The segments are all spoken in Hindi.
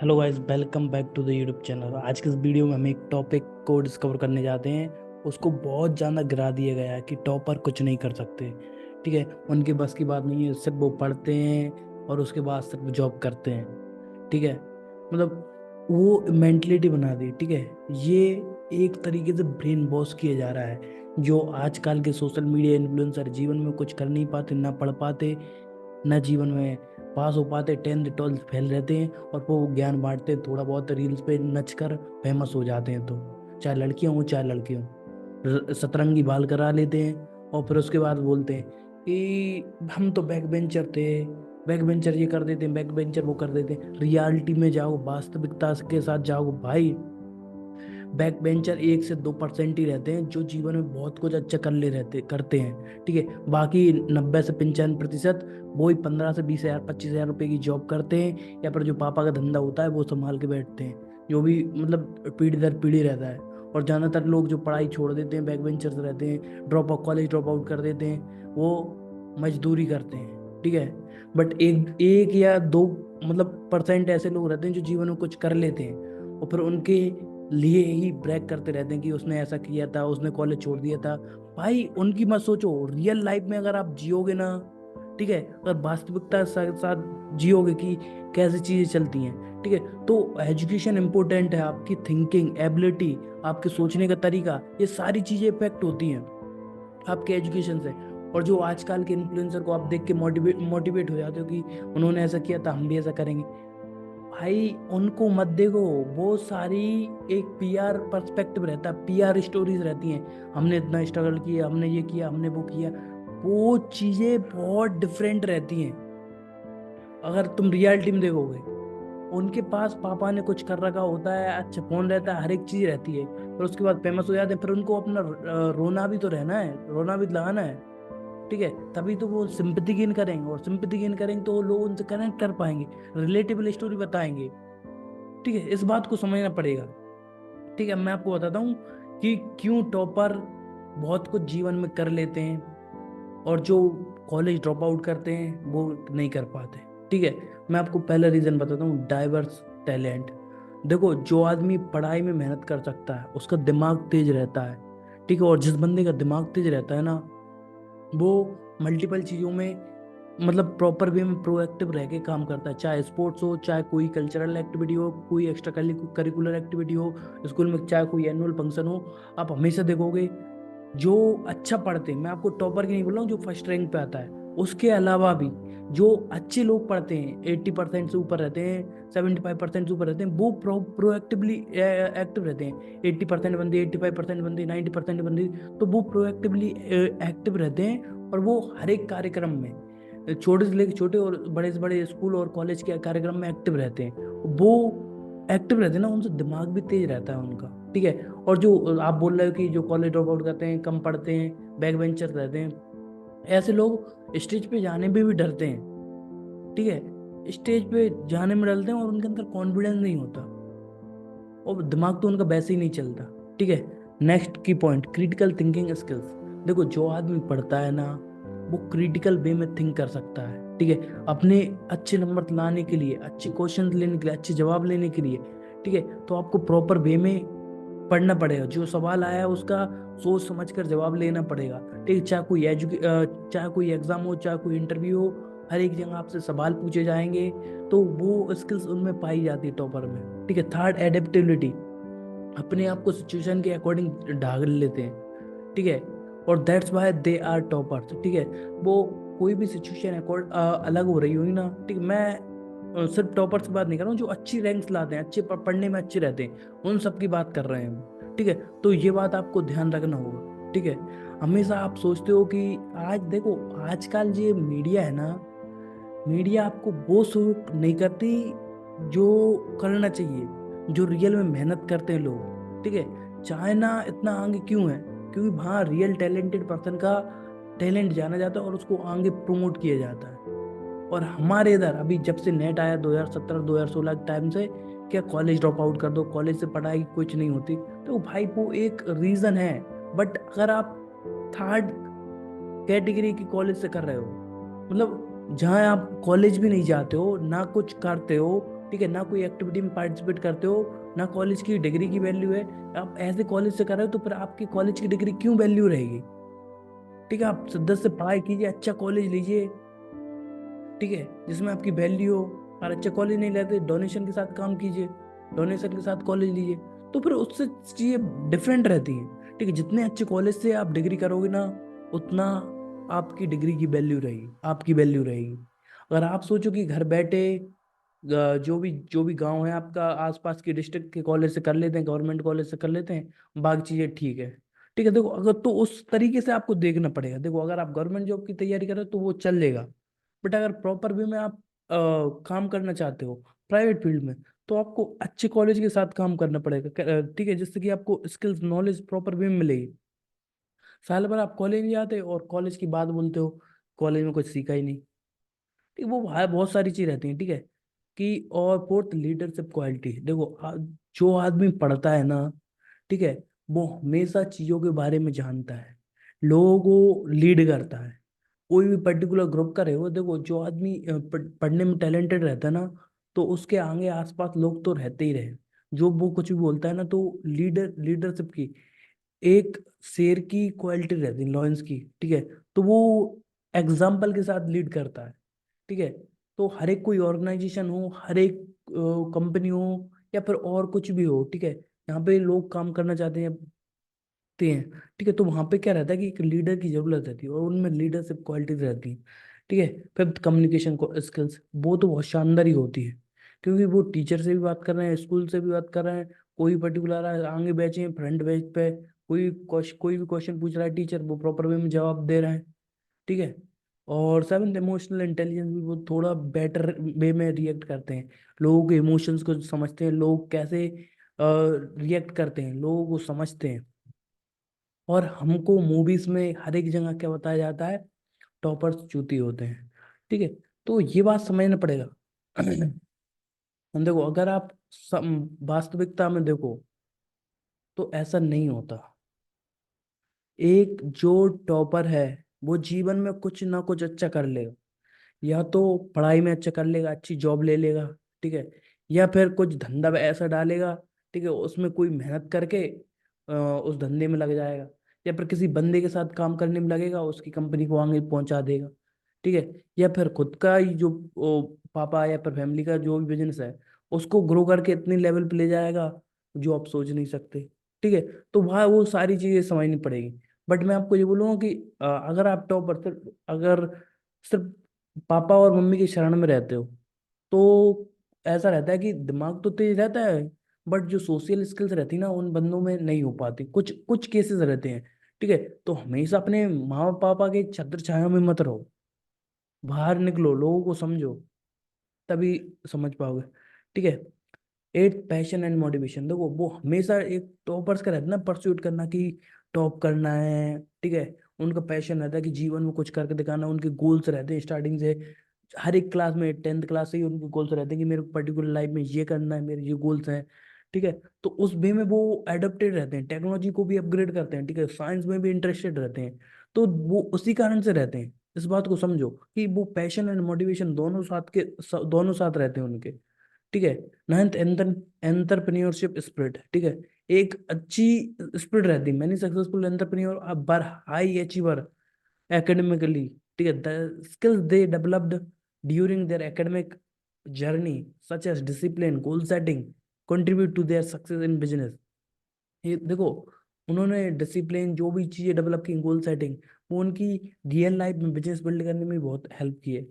Hello guys, welcome back to the YouTube channel. आज के इस वीडियो में हम एक टॉपिक को डिस्कवर करने जाते हैं। उसको बहुत ज़्यादा गिरा दिया गया है कि टॉपर कुछ नहीं कर सकते। ठीक है, उनके बस की बात नहीं है। सिर्फ वो पढ़ते हैं और उसके बाद सिर्फ जॉब करते हैं। ठीक है, मतलब वो मेंटलिटी बना दी। ठीक है, ये एक तरीके से ब्रेन वॉश किया जा रहा है। जो आजकल के सोशल मीडिया इन्फ्लुएंसर जीवन में कुछ कर नहीं पाते, ना पढ़ पाते, ना जीवन में पास हो पाते, 10th 12th फेल रहते हैं और वो ज्ञान बांटते हैं। थोड़ा बहुत रील्स पे नच कर फेमस हो जाते हैं। तो चाहे लड़कियां हों चाहे लड़के हों, सतरंगी बाल करा लेते हैं और फिर उसके बाद बोलते हैं कि हम तो बैक बेंचर थे, बैक बेंचर ये कर देते हैं, बैक बेंचर वो कर देते हैं। रियलिटी में जाओ, वास्तविकता के साथ जाओ भाई। बैक बेंचर 1 से 2% ही रहते हैं जो जीवन में बहुत कुछ अच्छा करते हैं। ठीक है, बाकी 90 से 95% वो ही 15 से 20 हजार 25 हजार रुपए की जॉब करते हैं, या फिर जो पापा का धंधा होता है वो संभाल के बैठते हैं, जो भी मतलब पीढ़ी दर पीढ़ी रहता है। और ज़्यादातर लोग जो पढ़ाई छोड़ देते हैं, बैक बेंचर्स रहते हैं, कॉलेज ड्रॉप आउट कर देते हैं, वो मजदूरी करते हैं। ठीक है, बट एक एक या दो मतलब परसेंट ऐसे लोग रहते हैं जो जीवन में कुछ कर लेते हैं और फिर उनके लिए ही ब्रैग करते रहते हैं कि उसने ऐसा किया था, उसने कॉलेज छोड़ दिया था। भाई उनकी मत सोचो। रियल लाइफ में अगर आप जियोगे ना, ठीक है, अगर वास्तविकता के साथ जियोगे कि कैसी चीजें चलती हैं, ठीक है, तो एजुकेशन इंपॉर्टेंट है। आपकी थिंकिंग एबिलिटी, आपके सोचने का तरीका, ये सारी चीजें इफेक्ट होती हैं आपके एजुकेशन से। और जो आजकल के इन्फ्लुएंसर को आप देख के मोटिवेट हो जाते हो कि उन्होंने ऐसा किया था, हम भी ऐसा करेंगे। भाई उनको मत देखो। वो सारी एक पीआर पर्सपेक्टिव रहता है, पीआर स्टोरीज रहती हैं। हमने इतना स्ट्रगल किया, हमने ये किया, हमने वो किया। वो चीजें बहुत डिफरेंट रहती हैं। अगर तुम रियलिटी में देखोगे, उनके पास पापा ने कुछ कर रखा होता है, अच्छा फोन रहता है, हर एक चीज रहती है, फिर उसके बाद फेमस हो जाते हैं। फिर उनको अपना रोना भी तो रहना है, रोना भी लगाना है। ठीक है, तभी तो वो सिंपैथी गेन करेंगे, और सिंपैथी गेन करेंगे तो वो लोग उनसे कनेक्ट कर पाएंगे, रिलेटेबल स्टोरी बताएंगे। ठीक है, इस बात को समझना पड़ेगा। ठीक है, मैं आपको बताता हूँ कि क्यों टॉपर बहुत कुछ जीवन में कर लेते हैं और जो कॉलेज ड्रॉप आउट करते हैं वो नहीं कर पाते। ठीक है, मैं आपको पहला रीजन बताता हूँ, डाइवर्स टैलेंट। देखो, जो आदमी पढ़ाई में मेहनत कर सकता है उसका दिमाग तेज रहता है। ठीक है, और जिस बंदे का दिमाग तेज रहता है ना, वो मल्टीपल चीज़ों में मतलब प्रॉपर वे में प्रोएक्टिव रह के काम करता है। चाहे स्पोर्ट्स हो, चाहे कोई कल्चरल एक्टिविटी हो, कोई एक्स्ट्रा करिकुलर एक्टिविटी हो स्कूल में, चाहे कोई एनुअल फंक्शन हो, आप हमेशा देखोगे जो अच्छा पढ़ते हैं। मैं आपको टॉपर की नहीं बोल रहा हूँ जो फर्स्ट रैंक पे आता है, उसके अलावा भी जो अच्छे लोग पढ़ते हैं, 80% से ऊपर रहते हैं, 75% से ऊपर रहते हैं, वो प्रोएक्टिवली एक्टिव रहते हैं। 80% बंदे, 85% बंदे, 90% बंदे, तो वो प्रोएक्टिवली एक्टिव रहते हैं। और वो हर एक कार्यक्रम में, छोटे से लेकर छोटे और बड़े से बड़े स्कूल और कॉलेज के कार्यक्रम में एक्टिव रहते हैं। वो एक्टिव रहते हैं ना, उनसे दिमाग भी तेज रहता है उनका। ठीक है, और जो आप बोल रहे हो कि जो कॉलेज ड्रॉप आउट करते हैं, कम पढ़ते हैं, बैक बेंचर रहते हैं, ऐसे लोग स्टेज पे जाने पे भी डरते हैं। ठीक है, स्टेज पे जाने में डरते हैं और उनके अंदर कॉन्फिडेंस नहीं होता, और दिमाग तो उनका वैसे ही नहीं चलता। ठीक है, नेक्स्ट की पॉइंट, क्रिटिकल थिंकिंग स्किल्स। देखो, जो आदमी पढ़ता है ना, वो क्रिटिकल वे में थिंक कर सकता है। ठीक है, अपने अच्छे नंबर लाने के लिए, अच्छे क्वेश्चन लेने के लिए, अच्छे जवाब लेने के लिए, ठीक है, तो आपको प्रॉपर वे में पढ़ना पड़ेगा। जो सवाल आया है उसका सोच समझ कर जवाब लेना पड़ेगा। ठीक है, चाहे कोई एग्जाम हो, चाहे कोई इंटरव्यू हो, हर एक जगह आपसे सवाल पूछे जाएंगे, तो वो स्किल्स उनमें पाई जाती है टॉपर में। ठीक है, थर्ड, एडेप्टेबिलिटी। अपने आप को सिचुएशन के अकॉर्डिंग ढाल लेते हैं। ठीक है, और that's why they are toppers. ठीक है, वो कोई भी सिचुएशन अलग हो रही होगी ना, ठीक है, मैं सिर्फ टॉपर्स की बात नहीं कर रहा हूँ, जो अच्छी रैंक्स लाते हैं, अच्छे पढ़ने में अच्छे रहते हैं, उन सब की बात कर रहे हैं हम। ठीक है, तो ये बात आपको ध्यान रखना होगा। ठीक है, हमेशा आप सोचते हो कि आज देखो, आजकल ये मीडिया है ना, मीडिया आपको वो शो नहीं करती जो करना चाहिए, जो रियल में मेहनत करते हैं लोग। ठीक है, चाइना इतना आगे क्यों है? क्योंकि वहाँ रियल टैलेंटेड पर्सन का टैलेंट जाना जाता है और उसको आगे प्रमोट किया जाता है। और हमारे इधर अभी जब से नेट आया 2017 2016 के टाइम से, क्या कॉलेज ड्रॉप आउट कर दो, कॉलेज से पढ़ाई कुछ नहीं होती, तो भाई वो एक रीजन है। बट अगर आप थर्ड कैटेगरी की कॉलेज से कर रहे हो, मतलब जहाँ आप कॉलेज भी नहीं जाते हो, ना कुछ करते हो, ठीक है, ना कोई एक्टिविटी में पार्टिसिपेट करते हो, ना कॉलेज की डिग्री की वैल्यू है। आप ऐसे कॉलेज से कर रहे हो तो फिर आपकी कॉलेज की डिग्री क्यों वैल्यू रहेगी? ठीक है, आप शिद्दत से पढ़ाई कीजिए, अच्छा कॉलेज लीजिए, ठीक है, जिसमें आपकी वैल्यू हो। और अच्छे कॉलेज नहीं लेते, डोनेशन के साथ काम कीजिए, डोनेशन के साथ कॉलेज लीजिए, तो फिर उससे चीज़ें डिफरेंट रहती हैं। ठीक है, जितने अच्छे कॉलेज से आप डिग्री करोगे ना, उतना आपकी डिग्री की वैल्यू रहेगी, आपकी वैल्यू रहेगी। अगर आप सोचो कि घर बैठे जो भी गांव है आपका, आसपास के डिस्ट्रिक्ट के कॉलेज से कर लेते हैं, गवर्नमेंट कॉलेज से कर लेते हैं, बाकी चीज़ें ठीक है। ठीक है, देखो अगर तो उस तरीके से आपको देखना पड़ेगा। देखो अगर आप गवर्नमेंट जॉब की तैयारी कर रहे हो तो वो चल लेगा, बट अगर प्रॉपर वे में आप काम करना चाहते हो प्राइवेट फील्ड में, तो आपको अच्छे कॉलेज के साथ काम करना पड़ेगा। ठीक है, जिससे कि आपको स्किल्स नॉलेज प्रॉपर वे में मिलेगी। साल भर आप कॉलेज नहीं जाते और कॉलेज की बात बोलते हो, कॉलेज में कुछ सीखा ही नहीं। ठीक, वो बहुत सारी चीज रहती हैं। ठीक है, कि और फोर्थ लीडरशिप क्वालिटी। देखो जो आदमी पढ़ता है ना, ठीक है, वो हमेशा चीजों के बारे में जानता है, लोगों को लीड करता है। कोई भी पर्टिकुलर ग्रुप का रहे हो, देखो जो आदमी पढ़ने में टैलेंटेड रहता है ना, तो उसके आगे आसपास लोग तो रहते ही रहे। जो वो कुछ भी बोलता है ना, तो लीडरशिप की एक शेर की क्वालिटी रहती है, लॉयंस की। ठीक है, तो वो एग्जाम्पल के साथ लीड करता है। ठीक है, तो हर एक कोई ऑर्गेनाइजेशन हो, हर एक कंपनी हो, या फिर और कुछ भी हो, ठीक है, यहाँ पे लोग काम करना चाहते हैं। ठीक है, तो वहाँ पे क्या रहता है कि एक लीडर की जरूरत रहती है, और उनमें लीडरशिप क्वालिटीज रहती है। ठीक है, फिर कम्युनिकेशन स्किल्स, वो तो बहुत शानदार ही होती है, क्योंकि वो टीचर से भी बात कर रहे हैं, स्कूल से भी बात कर रहे हैं, कोई पर्टिकुलर आगे बैचे हैं फ्रंट बेंच पे, कोई भी क्वेश्चन पूछ रहा है टीचर, वो प्रॉपर वे में जवाब दे रहे हैं। ठीक है, और सेवन इमोशनल इंटेलिजेंस भी, वो थोड़ा बेटर वे में रिएक्ट करते हैं, लोगों के इमोशंस को समझते हैं, लोग कैसे रिएक्ट करते हैं, लोगों को समझते हैं। और हमको मूवीज में हर एक जगह क्या बताया जाता है, टॉपर्स चूती होते हैं। ठीक है, तो ये बात समझना पड़ेगा। हम देखो, अगर आप वास्तविकता में देखो, तो ऐसा नहीं होता। एक जो टॉपर है, वो जीवन में कुछ ना कुछ अच्छा कर लेगा, या तो पढ़ाई में अच्छा कर लेगा, अच्छी जॉब ले लेगा, ठीक है, या फिर कुछ धंधा ऐसा डालेगा, ठीक है, उसमें कोई मेहनत करके उस धंधे में लग जाएगा, या फिर किसी बंदे के साथ काम करने में लगेगा, उसकी कंपनी को आगे पहुंचा देगा। ठीक है, या फिर खुद का ही जो पापा या फिर फैमिली का जो भी बिजनेस है, उसको ग्रो करके इतनी लेवल पे ले जाएगा जो आप सोच नहीं सकते। ठीक है, तो वहाँ वो सारी चीजें समझनी पड़ेगी। बट मैं आपको ये बोलूँगा कि अगर आप टॉपर, अगर सिर्फ पापा और मम्मी की शरण में रहते हो, तो ऐसा रहता है कि दिमाग तो तेज रहता है, बट जो सोशल स्किल्स रहती है ना, उन बंदों में नहीं हो पाती, कुछ कुछ केसेस रहते हैं। ठीक है, तो हमेशा अपने माँ पापा के छत्र छाया में मत रहो, बाहर निकलो, लोगों को समझो, तभी समझ पाओगे। ठीक है, एट पैशन एंड मोटिवेशन। देखो वो हमेशा एक टॉपर्स का रहता है ना, परस्यूट करना कि टॉप करना है। ठीक है, उनका पैशन रहता है कि जीवन में कुछ करके दिखाना, उनके गोल्स रहते हैं स्टार्टिंग से। हर एक क्लास में, 10th क्लास से ही उनके गोल्स रहते हैं कि मेरे को पर्टिकुलर लाइफ में ये करना है, मेरे ये गोल्स हैं। ठीक है, तो उस वे में वो एडप्टेड रहते हैं, टेक्नोलॉजी को भी अपग्रेड करते हैं, ठीक है, साइंस में भी इंटरेस्टेड रहते हैं। तो वो उसी कारण से रहते हैं। इस बात को समझो कि वो पैशन एंड मोटिवेशन दोनों साथ रहते हैं उनके। ठीक है, नाइन्थ एंटरप्रेन्योरशिप स्पिरिट। ठीक है, एक अच्छी स्पिरिट रहती है। Many successful entrepreneur were high achiever academically। ठीक है, the skills they developed during their academic journey, such as discipline, goal setting, contribute to their success in business. ये देखो, उन्होंने डिसिप्लिन, जो भी चीजें डेवलप की, गोल सेटिंग, वो उनकी रियल लाइफ में बिजनेस बिल्ड करने में बहुत हेल्प की है।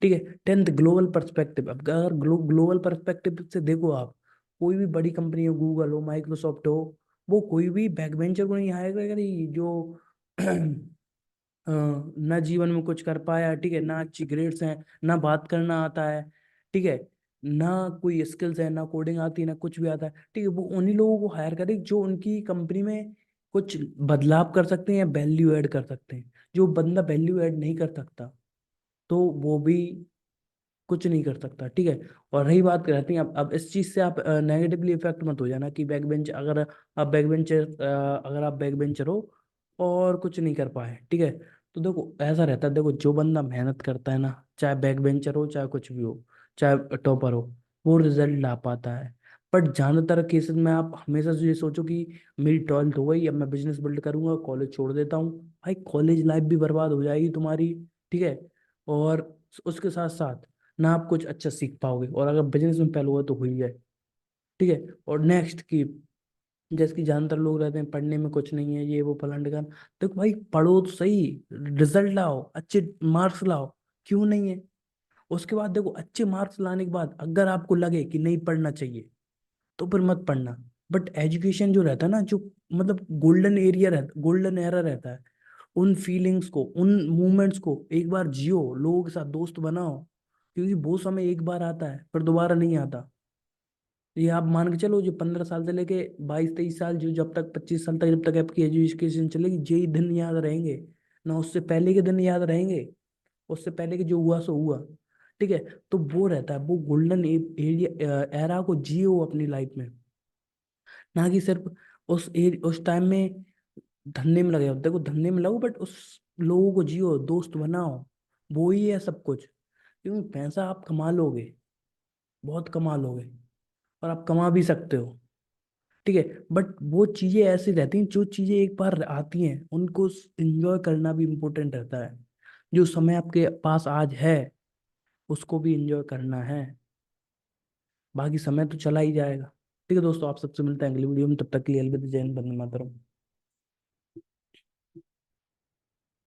ठीक है, 10th ग्लोबल पर्सपेक्टिव। अब अगर ग्लोबल पर्सपेक्टिव से देखो आप, कोई भी बड़ी कंपनी हो, गूगल हो, माइक्रोसॉफ्ट हो, वो कोई भी बैक बेंचर को नहीं हायर करेगा, नहीं जो ना जीवन में कुछ कर पाया, ठीक है, ना अच्छी ग्रेड्स हैं, ना बात करना आता है, ठीक है, ना कोई स्किल्स है, ना कोडिंग आती है, ना कुछ भी आता है। ठीक है, वो उन्हीं लोगों को हायर करे जो उनकी कंपनी में कुछ बदलाव कर सकते हैं या वैल्यू ऐड कर सकते हैं। जो बंदा वैल्यू ऐड नहीं कर सकता, तो वो भी कुछ नहीं कर सकता। ठीक है, और रही बात करते हैं, अब इस चीज से आप नेगेटिवली इफेक्ट मत हो जाना कि बैक बेंच, अगर आप बैक बेंचर हो और कुछ नहीं कर पाए। ठीक है, तो देखो ऐसा रहता है, देखो जो बंदा मेहनत करता है ना, चाहे बैक बेंचर हो, चाहे कुछ भी हो, चाहे टॉपर हो, वो रिजल्ट ला पाता है। बट ज़्यादातर केसेस में आप हमेशा से ये सोचो कि मेरी 12th हो गई, अब मैं बिजनेस बिल्ड करूंगा, कॉलेज छोड़ देता हूँ। भाई कॉलेज लाइफ भी बर्बाद हो जाएगी तुम्हारी, ठीक है। और उसके साथ साथ ना आप कुछ अच्छा सीख पाओगे, और अगर बिजनेस में फेल हुआ तो हुई है, ठीक है। और नेक्स्ट की, जैसे कि ज्यादातर लोग रहते हैं पढ़ने में कुछ नहीं है, ये वो फलान ढिकान। देखो भाई पढ़ो तो सही, रिजल्ट लाओ, अच्छे मार्क्स लाओ, क्यों नहीं है। उसके बाद देखो अच्छे मार्क्स लाने के बाद अगर आपको लगे कि नहीं पढ़ना चाहिए तो फिर मत पढ़ना। बट एजुकेशन जो रहता है ना, जो मतलब गोल्डन एरिया रहता, गोल्डन एरा रहता है, उन फीलिंग्स को, उन मोमेंट्स को एक बार जियो, लोगों के साथ दोस्त बनाओ, क्योंकि वो समय एक बार आता है फिर दोबारा नहीं आता। ये आप मान के चलो, जो 15 साल से लेके 22-23 साल, जो जब तक 25 साल तक जब तक आपकी एजुकेशन चलेगी, यही दिन याद रहेंगे, ना उससे पहले के दिन याद रहेंगे। उससे पहले के जो हुआ सो हुआ, ठीक है। तो वो रहता है, वो गोल्डन एरिया एरा को जियो अपनी लाइफ में, ना कि सिर्फ उस टाइम में धंधे में लगे हो। देखो धंधे में लगो बट उस लोगों को जियो, दोस्त बनाओ, वो ही है सब कुछ। क्योंकि पैसा आप कमा लोगे, बहुत कमा लोगे, और आप कमा भी सकते हो, ठीक है। बट वो चीजें ऐसी रहती हैं, जो चीजें एक बार आती हैं उनको एंजॉय करना भी इम्पोर्टेंट रहता है। जो समय आपके पास आज है उसको भी एंजॉय करना है, बाकी समय तो चला ही जाएगा। ठीक है दोस्तों, आप सबसे मिलते हैं अगली वीडियो में, तब तक के लिए अलविदा, जय हिंद, वंदे मातरम।